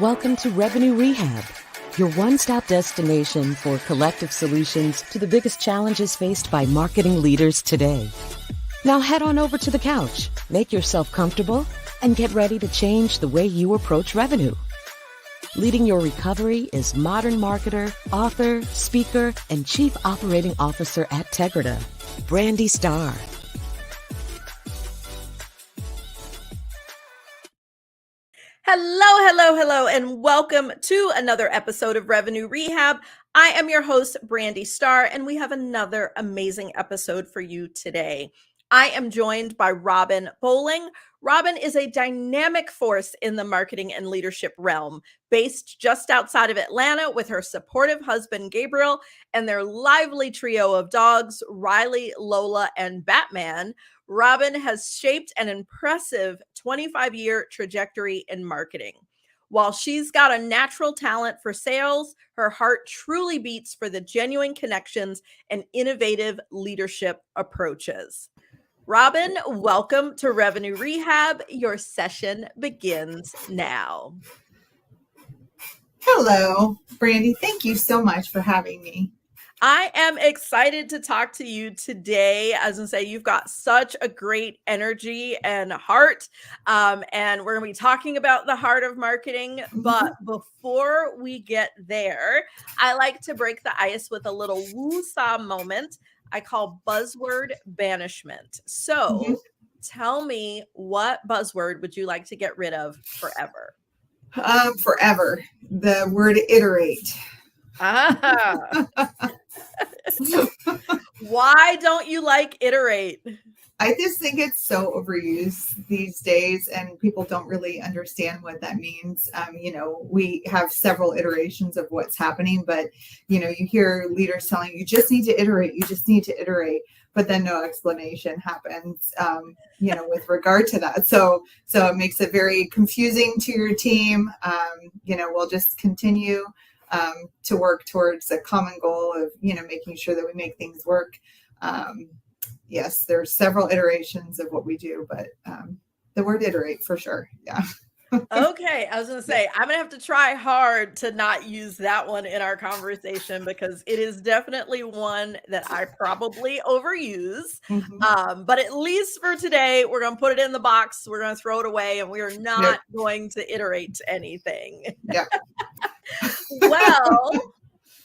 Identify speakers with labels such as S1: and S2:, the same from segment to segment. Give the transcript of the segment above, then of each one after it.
S1: Welcome to Revenue Rehab, your one-stop destination for collective solutions to the biggest challenges faced by marketing leaders today. Now head on over to the couch, make yourself comfortable, and get ready to change the way you approach revenue. Leading your recovery is modern marketer, author, speaker, and chief operating officer at Tegrita, Brandi Starr.
S2: Hello, and welcome to another episode of Revenue Rehab. I am your host, Brandi Starr, and we have another amazing episode for you today. I am joined by Robin Bowling. Robin is a dynamic force in the marketing and leadership realm, based just outside of Atlanta with her supportive husband, Gabriel, and their lively trio of dogs, Riley, Lola, and Batman. Robin has shaped an impressive 25-year trajectory in marketing. While she's got a natural talent for sales, her heart truly beats for the genuine connections and innovative leadership approaches. Robin, welcome to Revenue Rehab. Your session begins now.
S3: Hello, Brandi. Thank you so much for having me.
S2: I am excited to talk to you today. As I say, you've got such a great energy and heart, and we're going to be talking about the heart of marketing. But before we get there, I like to break the ice with a little woo-saw moment I call buzzword banishment. So tell me, what buzzword would you like to get rid of forever?
S3: Forever. The word iterate.
S2: Why don't you like iterate?
S3: I just think it's so overused these days, and people don't really understand what that means. We have several iterations of what's happening, but you hear leaders telling you just need to iterate, but then no explanation happens, with regard to that. So it makes it very confusing to your team. We'll just continue to work towards a common goal of, making sure that we make things work. Yes, there's several iterations of what we do, but the word iterate for sure. Yeah.
S2: Okay. I was going to say, I'm going to have to try hard to not use that one in our conversation, because it is definitely one that I probably overuse. But at least for today, we're going to put it in the box. We're going to throw it away, and we are not going to iterate anything.
S3: Yeah.
S2: Well,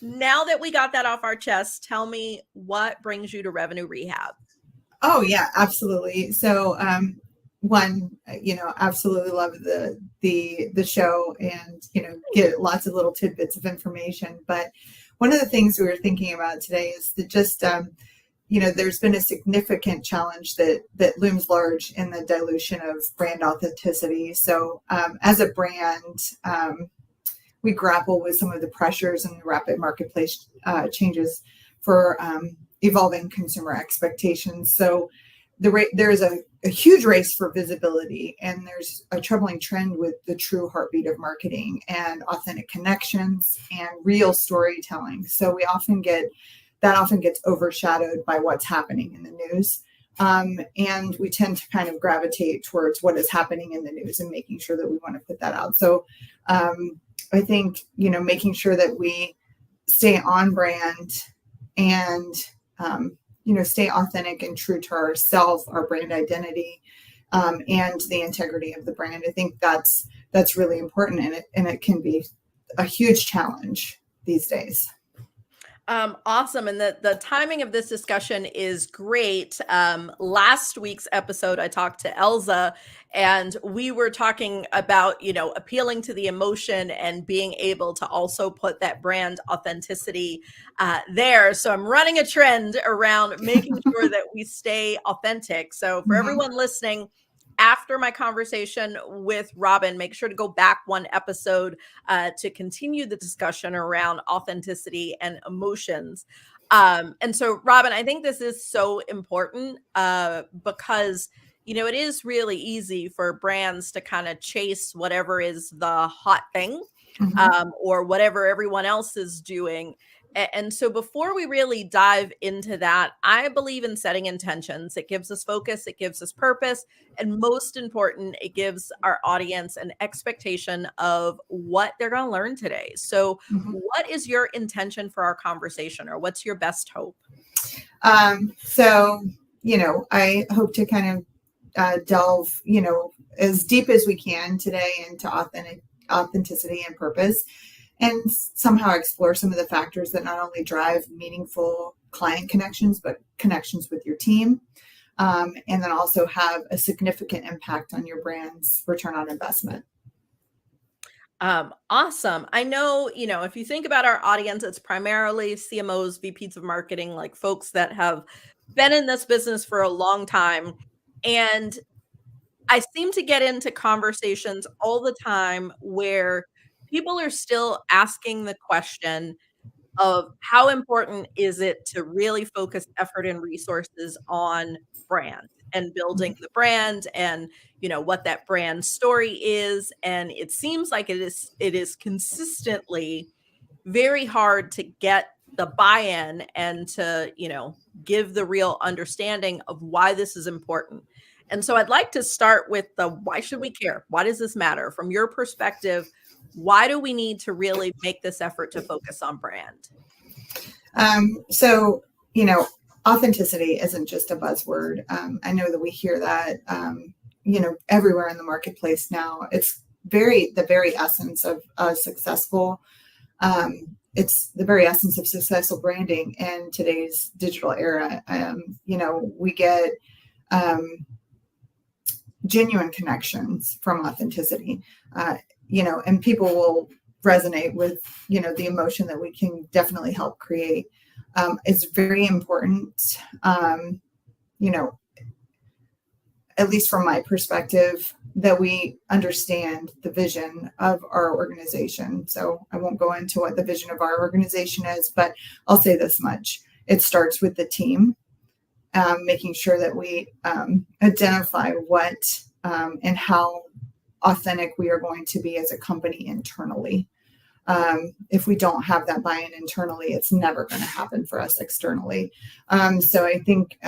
S2: now that we got that off our chest, tell me, what brings you to Revenue Rehab?
S3: Oh yeah, absolutely. So, absolutely love the show, and, get lots of little tidbits of information. But one of the things we were thinking about today is that just, there's been a significant challenge that looms large in the dilution of brand authenticity. So, as a brand, we grapple with some of the pressures and the rapid marketplace changes for evolving consumer expectations. So there is a huge race for visibility, and there's a troubling trend with the true heartbeat of marketing and authentic connections and real storytelling. So that often gets overshadowed by what's happening in the news. And we tend to kind of gravitate towards what is happening in the news and making sure that we want to put that out. So I think, making sure that we stay on brand and, stay authentic and true to ourselves, our brand identity, and the integrity of the brand. I think that's really important, and it can be a huge challenge these days.
S2: Awesome. And the timing of this discussion is great. Last week's episode, I talked to Elza, and we were talking about, appealing to the emotion and being able to also put that brand authenticity there. So I'm running a trend around making sure that we stay authentic. So for everyone listening, after my conversation with Robin, make sure to go back one episode to continue the discussion around authenticity and emotions. And so, Robin, I think this is so important because, it is really easy for brands to kind of chase whatever is the hot thing or whatever everyone else is doing. And so before we really dive into that, I believe in setting intentions. It gives us focus, it gives us purpose, and most important, it gives our audience an expectation of what they're going to learn today. So what is your intention for our conversation, or what's your best hope?
S3: So, I hope to kind of delve, as deep as we can today into authenticity and purpose, and somehow explore some of the factors that not only drive meaningful client connections, but connections with your team, and then also have a significant impact on your brand's return on investment.
S2: Awesome. I know, if you think about our audience, it's primarily CMOs, VPs of marketing, like folks that have been in this business for a long time. And I seem to get into conversations all the time where people are still asking the question of how important is it to really focus effort and resources on brand and building the brand, and what that brand story is. And it seems like it is consistently very hard to get the buy-in and to give the real understanding of why this is important. And so I'd like to start with the why should we care? Why does this matter? From your perspective, why do we need to really make this effort to focus on brand?
S3: So, authenticity isn't just a buzzword. I know that we hear that, everywhere in the marketplace now. It's the very essence of successful. It's the very essence of successful branding in today's digital era. We get genuine connections from authenticity, and people will resonate with, the emotion that we can definitely help create. It's very important, at least from my perspective, that we understand the vision of our organization. So I won't go into what the vision of our organization is, but I'll say this much. It starts with the team, making sure that we identify what and how authentic we are going to be as a company internally. If we don't have that buy-in internally, it's never going to happen for us externally. So I think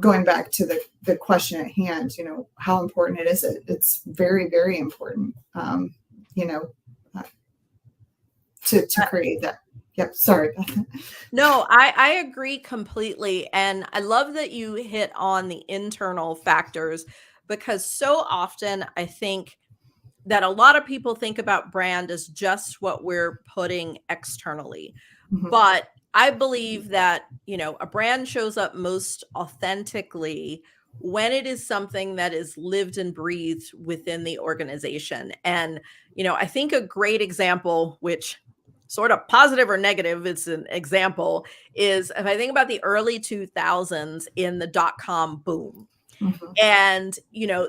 S3: going back to the question at hand, how important it is. It's very, very important, to create that. Yep. Sorry.
S2: No, I agree completely. And I love that you hit on the internal factors, because so often I think that a lot of people think about brand as just what we're putting externally. But I believe that, a brand shows up most authentically when it is something that is lived and breathed within the organization. And, I think a great example, which sort of positive or negative, it's an example, is if I think about the early 2000s in the .com boom. And,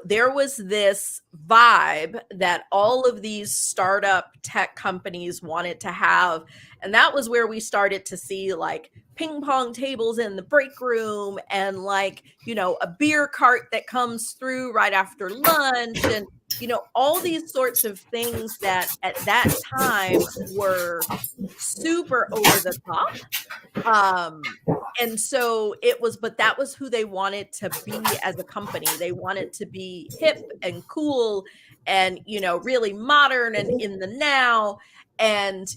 S2: there was this vibe that all of these startup tech companies wanted to have. And that was where we started to see like ping pong tables in the break room, and like, a beer cart that comes through right after lunch, and, all these sorts of things that at that time were super over the top. And so but that was who they wanted to be as a company. They wanted to be hip and cool and, really modern and in the now. And,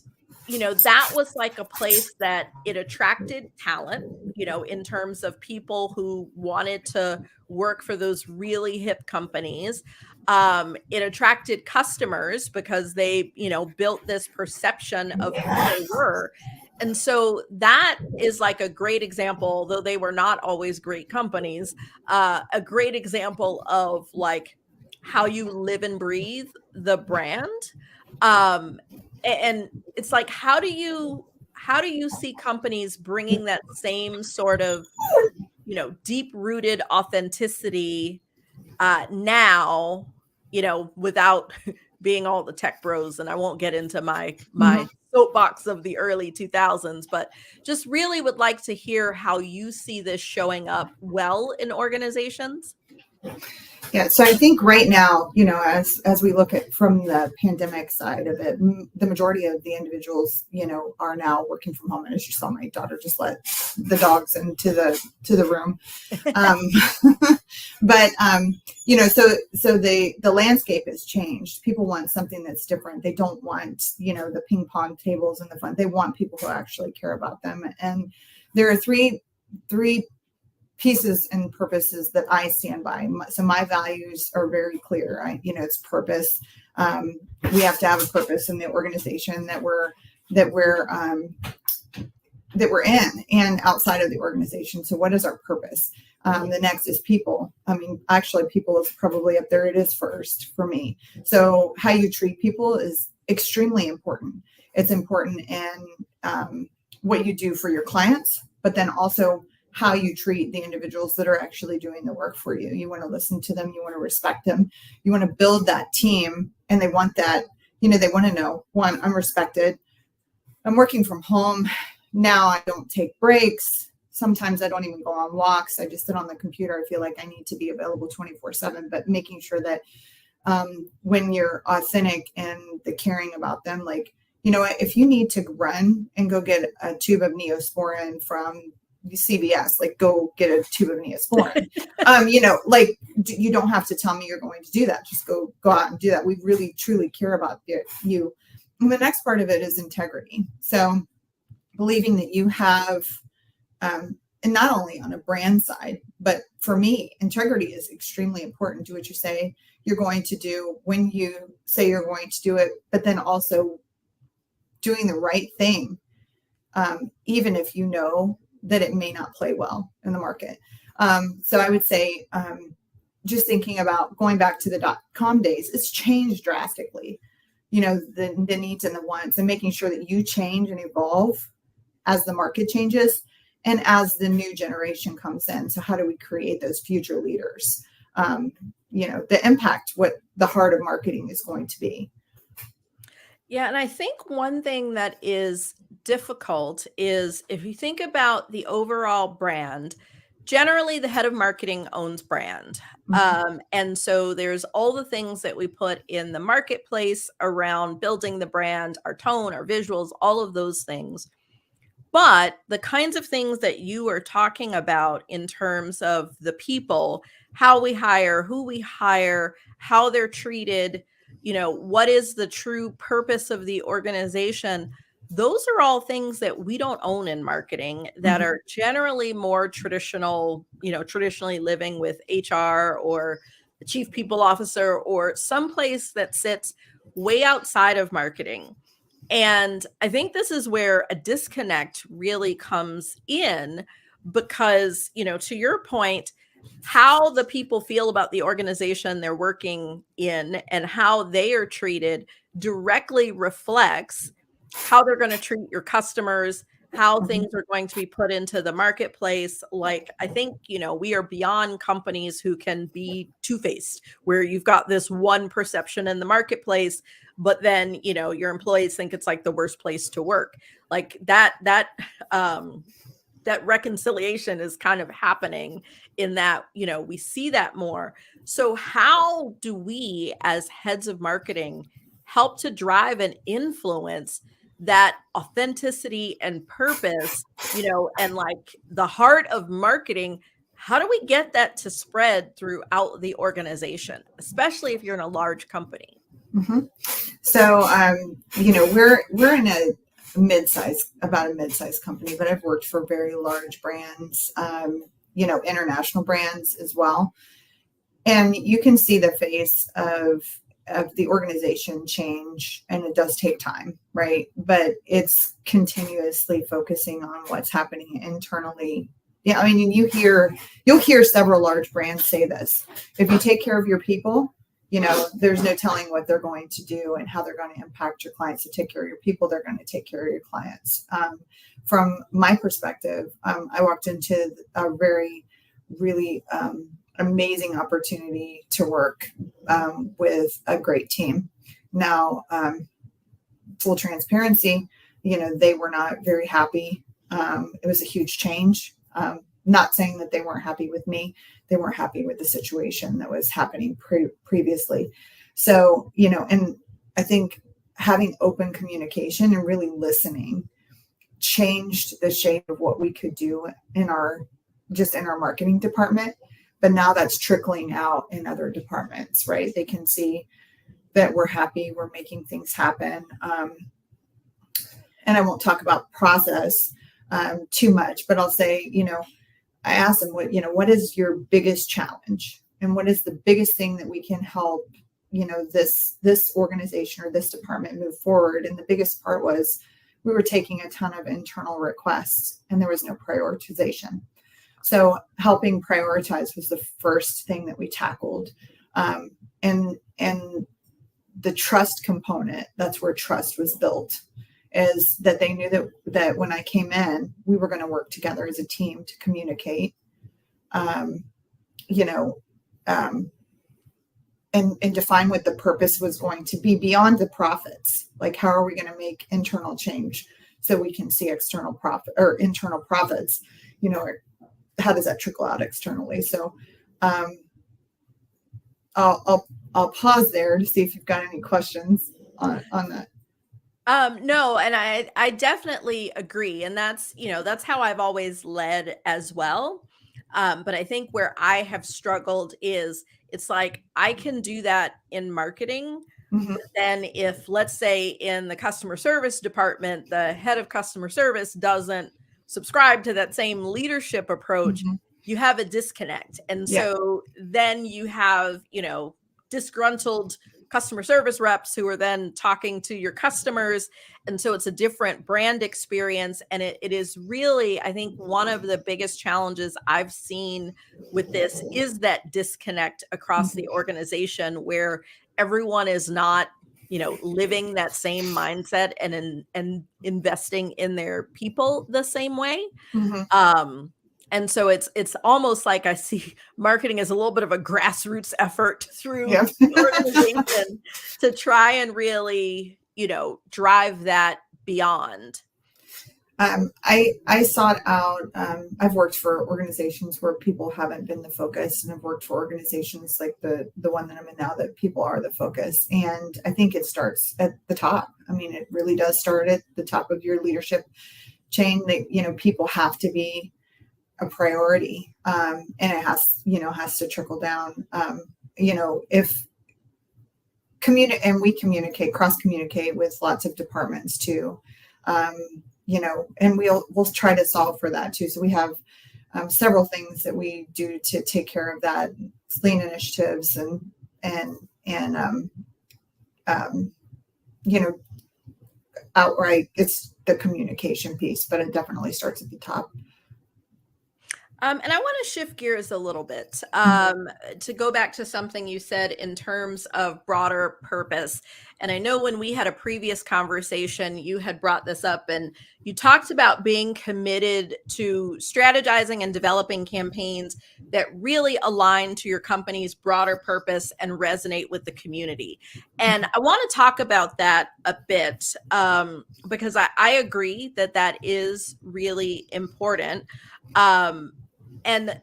S2: that was like a place that it attracted talent, in terms of people who wanted to work for those really hip companies. It attracted customers because they, built this perception of who they were. And so that is like a great example, though they were not always great companies, a great example of like how you live and breathe the brand. And it's like, how do you see companies bringing that same sort of, deep rooted authenticity now, without being all the tech bros? And I won't get into my soapbox of the early 2000s, but just really would like to hear how you see this showing up well in organizations.
S3: Yeah, so I think right now, as we look at from the pandemic side of it, the majority of the individuals, are now working from home. And as you saw, my daughter just let the dogs into the room. Um, but so the landscape has changed. People want something that's different. They don't want, the ping pong tables and the fun. They want people who actually care about them. And there are three pieces and purposes that I stand by. So my values are very clear. It's purpose. We have to have a purpose in the organization that we're in and outside of the organization. So what is our purpose? The next is people. I mean, actually, people is probably up there. It is first for me. So how you treat people is extremely important. It's important in what you do for your clients, but then also how you treat the individuals that are actually doing the work for you. You want to listen to them. You want to respect them. You want to build that team. And they want that, they want to know, one, I'm respected. I'm working from home. Now I don't take breaks. Sometimes I don't even go on walks. I just sit on the computer. I feel like I need to be available 24/7, but making sure that when you're authentic and the caring about them, like, if you need to run and go get a tube of Neosporin from CVS, like go get a tube of Neosporin. You don't have to tell me you're going to do that. Just go out and do that. We really, truly care about you. And the next part of it is integrity. So believing that you have, and not only on a brand side, but for me, integrity is extremely important. Do what you say you're going to do when you say you're going to do it, but then also doing the right thing, even if you know that it may not play well in the market. So I would say, just thinking about going back to the .com days, it's changed drastically, the needs and the wants, and making sure that you change and evolve as the market changes and as the new generation comes in. So how do we create those future leaders? The impact, what the heart of marketing is going to be.
S2: Yeah. And I think one thing that is difficult is if you think about the overall brand, generally the head of marketing owns brand. And so there's all the things that we put in the marketplace around building the brand, our tone, our visuals, all of those things. But the kinds of things that you are talking about in terms of the people, how we hire, who we hire, how they're treated, what is the true purpose of the organization? Those are all things that we don't own in marketing that are generally more traditional, traditionally living with HR or the chief people officer or someplace that sits way outside of marketing. And I think this is where a disconnect really comes in because, to your point, how the people feel about the organization they're working in and how they are treated directly reflects how they're going to treat your customers, how things are going to be put into the marketplace. Like, I think, we are beyond companies who can be two-faced, where you've got this one perception in the marketplace, but then, your employees think it's like the worst place to work. Like that reconciliation is kind of happening in that, we see that more. So how do we as heads of marketing help to drive and influence that authenticity and purpose, and like the heart of marketing? How do we get that to spread throughout the organization, especially if you're in a large company?
S3: So, we're in a about a mid-size company, but I've worked for very large brands, international brands as well. And you can see the face of the organization change, and it does take time, right? But it's continuously focusing on what's happening internally. Yeah, I mean, you'll hear several large brands say this. If you take care of your people, there's no telling what they're going to do and how they're going to impact your clients. To take care of your people, they're going to take care of your clients. From my perspective, I walked into a very, really amazing opportunity to work with a great team. Now, full transparency, they were not very happy. It was a huge change. not saying that they weren't happy with me. They weren't happy with the situation that was happening previously. So, and I think having open communication and really listening changed the shape of what we could do in our marketing department. But now that's trickling out in other departments, right? They can see that we're happy, we're making things happen. And I won't talk about process too much, but I'll say, I asked them what is your biggest challenge, and what is the biggest thing that we can help, this organization or this department move forward. And the biggest part was we were taking a ton of internal requests and there was no prioritization. So helping prioritize was the first thing that we tackled. And the trust component, that's where trust was built, is that they knew that when I came in, we were going to work together as a team to communicate, and define what the purpose was going to be beyond the profits. Like, how are we going to make internal change so we can see external profit or internal profits, or how does that trickle out externally? So I'll pause there to see if you've got any questions on that.
S2: No, and I definitely agree. And that's how I've always led as well. But I think where I have struggled is it's like I can do that in marketing.
S3: Mm-hmm.
S2: But then if, let's say, in the customer service department, the head of customer service doesn't subscribe to that same leadership approach,
S3: Mm-hmm.
S2: you have a disconnect. And so then you have, disgruntled customer service reps who are then talking to your customers. And so it's a different brand experience. And it is really, I think, one of the biggest challenges I've seen with this is that disconnect across the organization, where everyone is not, living that same mindset and investing in their people the same way.
S3: Mm-hmm.
S2: And so it's almost like I see marketing as a little bit of a grassroots effort through the organization to try and really, drive that beyond.
S3: I sought out, I've worked for organizations where people haven't been the focus, and I've worked for organizations like the one that I'm in now that people are the focus. And I think it starts at the top. I mean, it really does start at the top of your leadership chain, that, people have to be a priority, and it has to trickle down. If and we cross communicate with lots of departments too, and we'll try to solve for that too. So we have several things that we do to take care of that. It's lean initiatives and outright it's the communication piece, but it definitely starts at the top.
S2: And I want to shift gears a little bit to go back to something you said in terms of broader purpose. And I know when we had a previous conversation, you had brought this up, and you talked about being committed to strategizing and developing campaigns that really align to your company's broader purpose and resonate with the community. And I want to talk about that a bit because I agree that is really important. And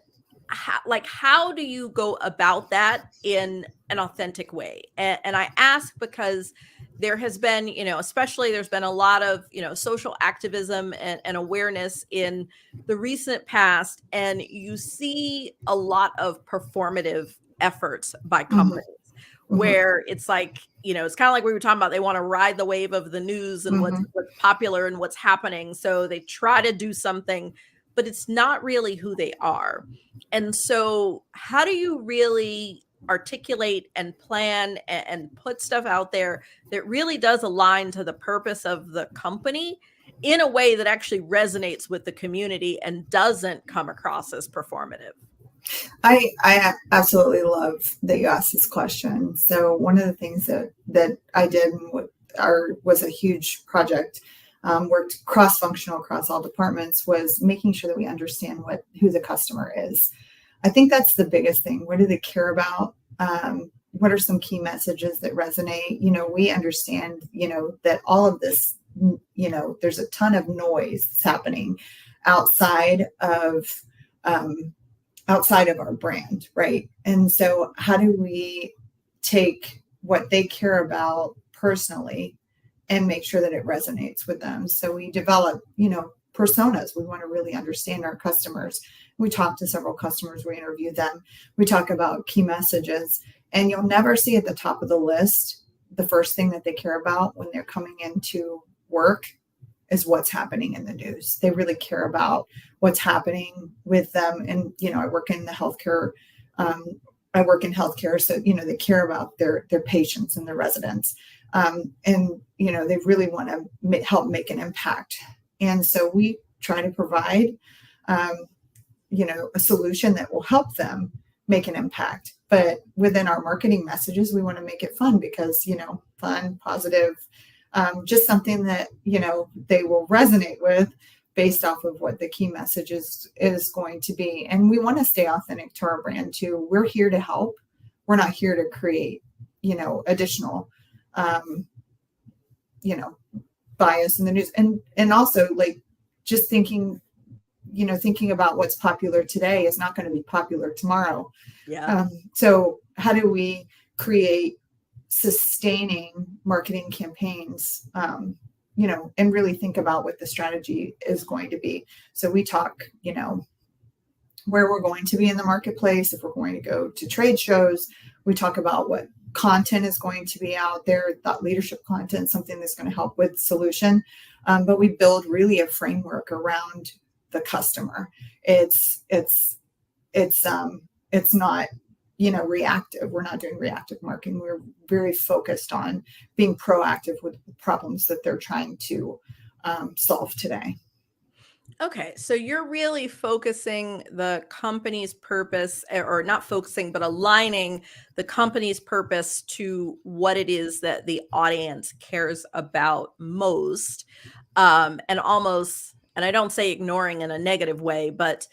S2: how do you go about that in an authentic way? And I ask because there has been, especially there's been a lot of, social activism and awareness in the recent past. And you see a lot of performative efforts by companies where it's like, it's kind of like we were talking about, they want to ride the wave of the news and what's popular and what's happening. So they try to do something, but it's not really who they are. And so how do you really articulate and plan and put stuff out there that really does align to the purpose of the company in a way that actually resonates with the community and doesn't come across as performative?
S3: I absolutely love that you asked this question. So one of the things that I did was a huge project, worked cross-functional across all departments, was making sure that we understand who the customer is. I think that's the biggest thing. What do they care about? What are some key messages that resonate? We understand, that all of this, there's a ton of noise that's happening outside of outside of our brand, right? And so how do we take what they care about personally and make sure that it resonates with them? So we develop, personas. We want to really understand our customers. We talk to several customers, we interview them. We talk about key messages, and you'll never see at the top of the list the first thing that they care about when they're coming into work is what's happening in the news. They really care about what's happening with them. And, I work in the healthcare. So, they care about their patients and their residents. And, they really want to help make an impact. And so we try to provide, a solution that will help them make an impact. But within our marketing messages, we want to make it fun because, fun, positive, just something that, they will resonate with based off of what the key message is going to be. And we want to stay authentic to our brand too. We're here to help. We're not here to create, additional, bias in the news. And also like just thinking about what's popular today is not going to be popular tomorrow.
S2: Yeah.
S3: So how do we create sustaining marketing campaigns, and really think about what the strategy is going to be. So we talk, where we're going to be in the marketplace. If we're going to go to trade shows, we talk about what content is going to be out there, thought leadership content, something that's going to help with solution. But we build really a framework around the customer. It's not, reactive. We're not doing reactive marketing. We're very focused on being proactive with problems that they're trying to solve today.
S2: Okay, so you're really focusing the company's purpose, or not focusing, but aligning the company's purpose to what it is that the audience cares about most, and I don't say ignoring in a negative way, but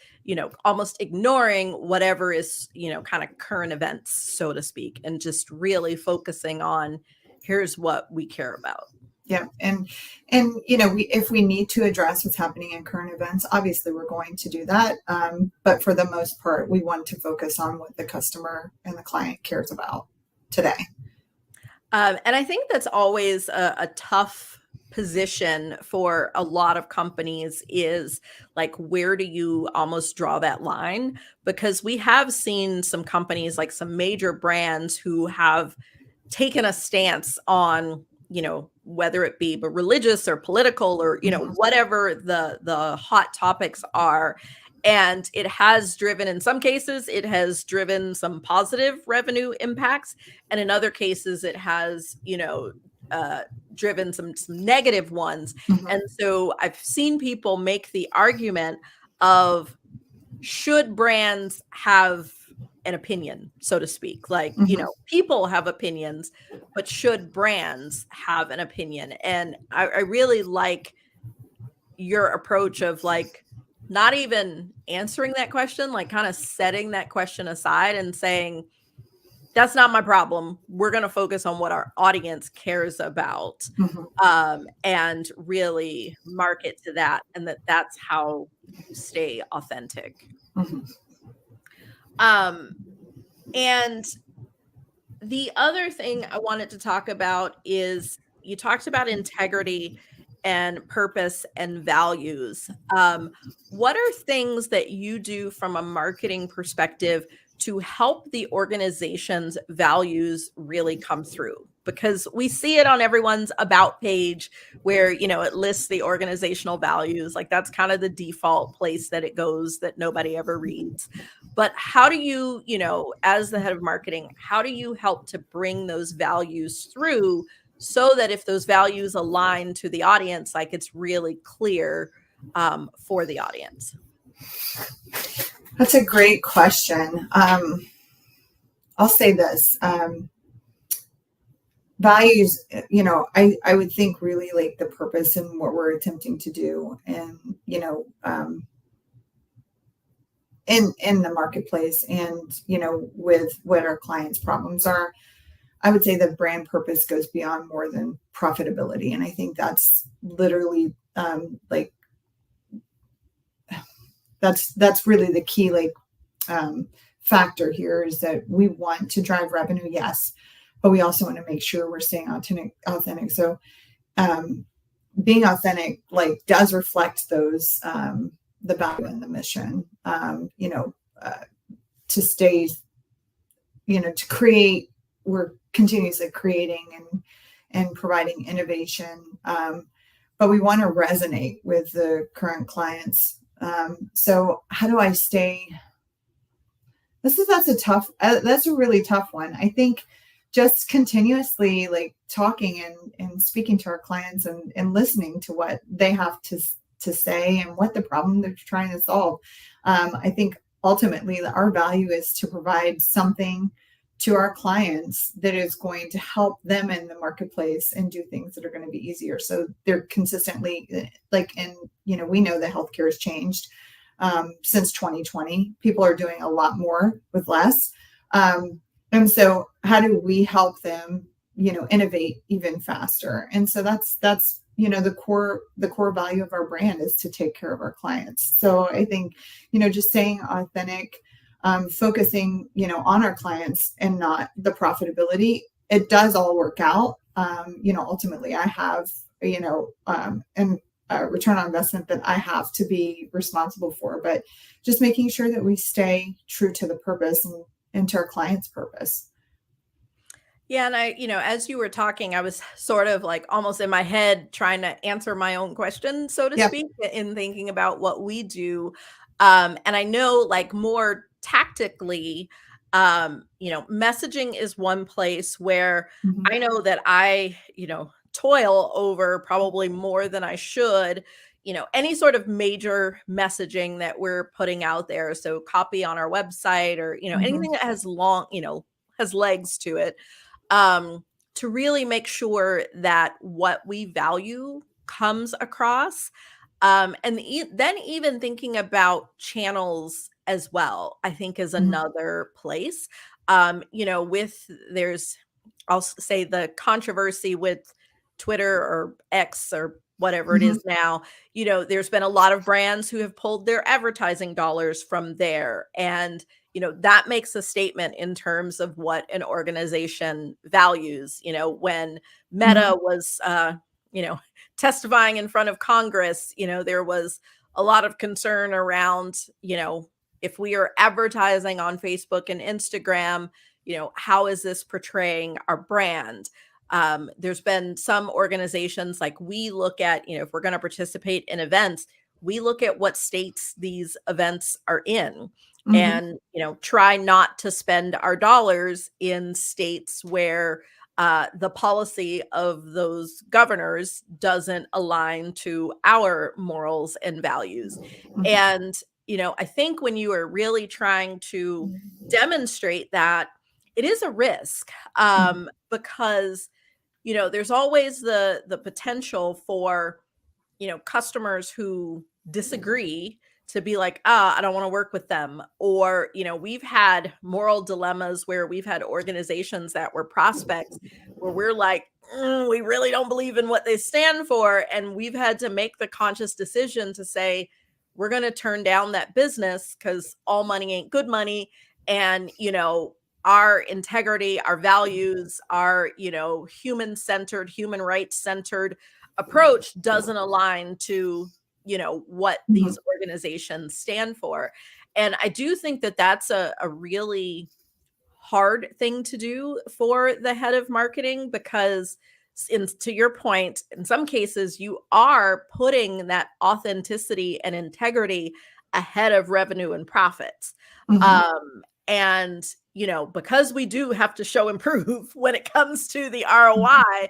S2: almost ignoring whatever is kind of current events, so to speak, and just really focusing on here's what we care about.
S3: Yeah. And if we need to address what's happening in current events, obviously we're going to do that. But for the most part, we want to focus on what the customer and the client cares about today.
S2: And I think that's always a tough position for a lot of companies, is like, where do you almost draw that line? Because we have seen some companies, like some major brands, who have taken a stance on, whether it be but religious or political or, whatever the hot topics are. And it has driven, in some cases, it has driven some positive revenue impacts. And in other cases, it has, driven some negative ones.
S3: Mm-hmm.
S2: And so I've seen people make the argument of, should brands have an opinion, so to speak? Like,
S3: Mm-hmm.
S2: People have opinions, but should brands have an opinion? And I really like your approach of like not even answering that question, like kind of setting that question aside and saying, that's not my problem. We're going to focus on what our audience cares about,
S3: Mm-hmm.
S2: and really market to that. And that's how you stay authentic.
S3: Mm-hmm.
S2: And the other thing I wanted to talk about is, you talked about integrity and purpose and values. What are things that you do from a marketing perspective to help the organization's values really come through? Because we see it on everyone's about page where, it lists the organizational values. Like, that's kind of the default place that it goes, that nobody ever reads. But how do you, as the head of marketing, how do you help to bring those values through, so that if those values align to the audience, like, it's really clear for the audience?
S3: That's a great question. I'll say this. Values, I would think really like the purpose and what we're attempting to do, and, in the marketplace, and, with what our clients' problems are. I would say the brand purpose goes beyond more than profitability. And I think that's literally, that's that's really the key, factor here, is that we want to drive revenue, yes, but we also want to make sure we're staying authentic. So being authentic does reflect those the value and the mission, to stay, to create. We're continuously creating and providing innovation, but we want to resonate with the current clients. So how do I stay? That's a really tough one. I think just continuously talking and speaking to our clients and listening to what they have to say and what the problem they're trying to solve. I think ultimately our value is to provide something to our clients that is going to help them in the marketplace and do things that are going to be easier. So they're consistently we know that healthcare has changed since 2020. People are doing a lot more with less. And so how do we help them, innovate even faster? And so that's the core value of our brand is to take care of our clients. So I think, just staying authentic, focusing, on our clients and not the profitability. It does all work out. Ultimately I have, and return on investment that I have to be responsible for, but just making sure that we stay true to the purpose and to our client's purpose.
S2: Yeah. And as you were talking, I was sort of almost in my head trying to answer my own question, so to speak, in thinking about what we do. And I know more tactically, messaging is one place where I know that I, toil over probably more than I should, any sort of major messaging that we're putting out there. So copy on our website or, anything that has has legs to it, to really make sure that what we value comes across. And then even thinking about channels as well, I think is another place, I'll say the controversy with Twitter or X or whatever it is now, there's been a lot of brands who have pulled their advertising dollars from there. And, that makes a statement in terms of what an organization values. When Meta was, testifying in front of Congress, there was a lot of concern around, if we are advertising on Facebook and Instagram, how is this portraying our brand? There's been some organizations we look at, if we're going to participate in events, we look at what states these events are in and, try not to spend our dollars in states where the policy of those governors doesn't align to our morals and values. And, I think when you are really trying to demonstrate that, it is a risk because there's always the potential for, customers who disagree to be I don't want to work with them. Or, we've had moral dilemmas where we've had organizations that were prospects where we're we really don't believe in what they stand for. And we've had to make the conscious decision to say, we're going to turn down that business because all money ain't good money. And, our integrity, our values, our, human-centered, human rights-centered approach doesn't align to, what these organizations stand for. And I do think that that's a really hard thing to do for the head of marketing, because to your point, in some cases, you are putting that authenticity and integrity ahead of revenue and profits. And, because we do have to show and prove when it comes to the ROI,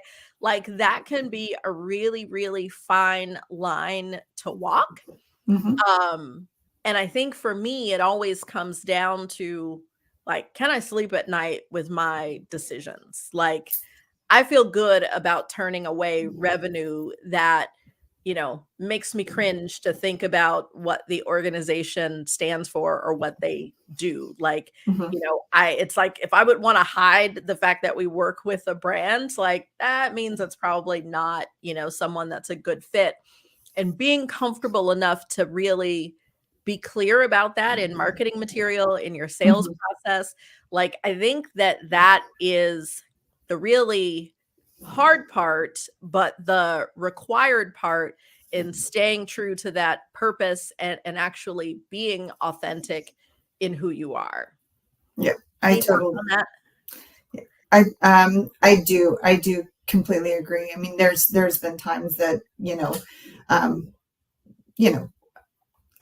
S2: that can be a really, really fine line to walk. And I think for me, it always comes down to can I sleep at night with my decisions? I feel good about turning away revenue that, makes me cringe to think about what the organization stands for or what they do. It's if I would want to hide the fact that we work with a brand, that means it's probably not, someone that's a good fit. And being comfortable enough to really be clear about that in marketing material, in your sales process. Like, I think that is the really hard part, but the required part in staying true to that purpose and actually being authentic in who you are.
S3: Yeah,
S2: Any thoughts on that?
S3: I do completely agree. I mean, there's been times that,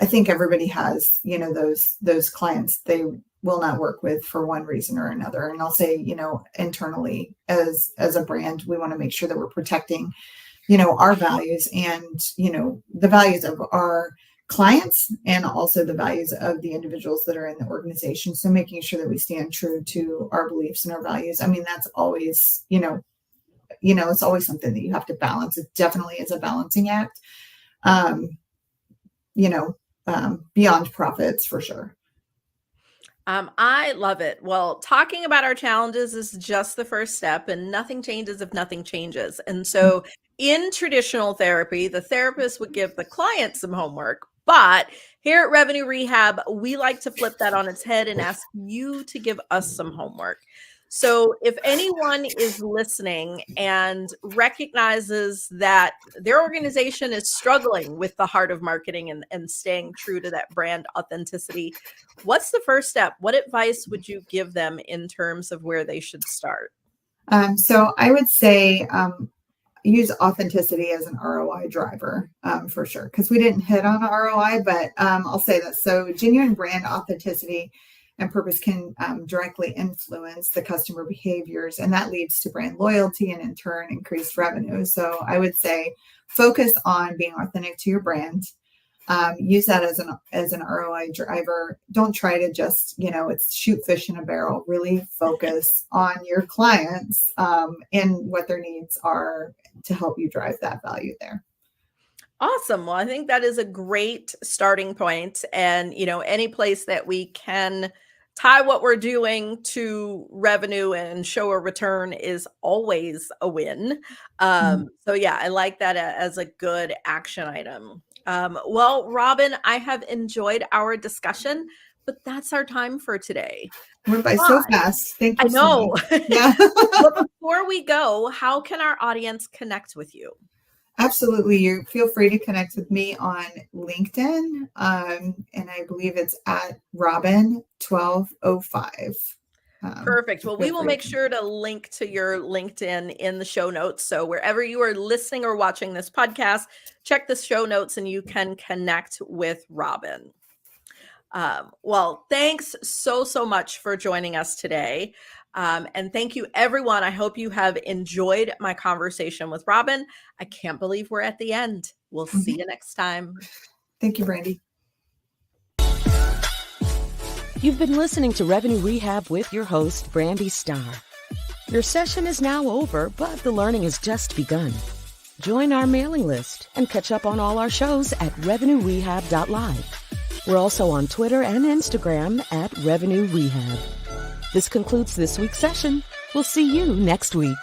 S3: I think everybody has, those clients they will not work with for one reason or another. And I'll say, internally as a brand, we want to make sure that we're protecting, our values and, the values of our clients and also the values of the individuals that are in the organization. So making sure that we stand true to our beliefs and our values. I mean, that's always, it's always something that you have to balance. It definitely is a balancing act, beyond profits for sure.
S2: I love it. Well, talking about our challenges is just the first step, and nothing changes if nothing changes. And so in traditional therapy, the therapist would give the client some homework. But here at Revenue Rehab, we like to flip that on its head and ask you to give us some homework. So if anyone is listening and recognizes that their organization is struggling with the heart of marketing and staying true to that brand authenticity, what's the first step? What advice would you give them in terms of where they should start?
S3: So I would say use authenticity as an ROI driver for sure, because we didn't hit on ROI, but I'll say that. So genuine brand authenticity and purpose can directly influence the customer behaviors, and that leads to brand loyalty and in turn increased revenue. So I would say focus on being authentic to your brand. Use that as an ROI driver. Don't try to just, it's shoot fish in a barrel. Really focus on your clients and what their needs are to help you drive that value there.
S2: Awesome. Well, I think that is a great starting point. And, any place that we can tie what we're doing to revenue and show a return is always a win. So yeah, I like that as a good action item. Well, Robin, I have enjoyed our discussion, but that's our time for today.
S3: Went by so fast. Thank you.
S2: I know.
S3: So much. Yeah.
S2: But before we go, how can our audience connect with you?
S3: Absolutely. You feel free to connect with me on LinkedIn. And I believe it's at Robin 1205.
S2: Perfect. Well, we will make sure to link to your LinkedIn in the show notes. So wherever you are listening or watching this podcast, check the show notes and you can connect with Robin. Well, thanks so much for joining us today. And thank you, everyone. I hope you have enjoyed my conversation with Robin. I can't believe we're at the end. We'll see you next time.
S3: Thank you, Brandi.
S1: You've been listening to Revenue Rehab with your host, Brandi Starr. Your session is now over, but the learning has just begun. Join our mailing list and catch up on all our shows at revenuerehab.live. We're also on Twitter and Instagram at Revenue Rehab. This concludes this week's session. We'll see you next week.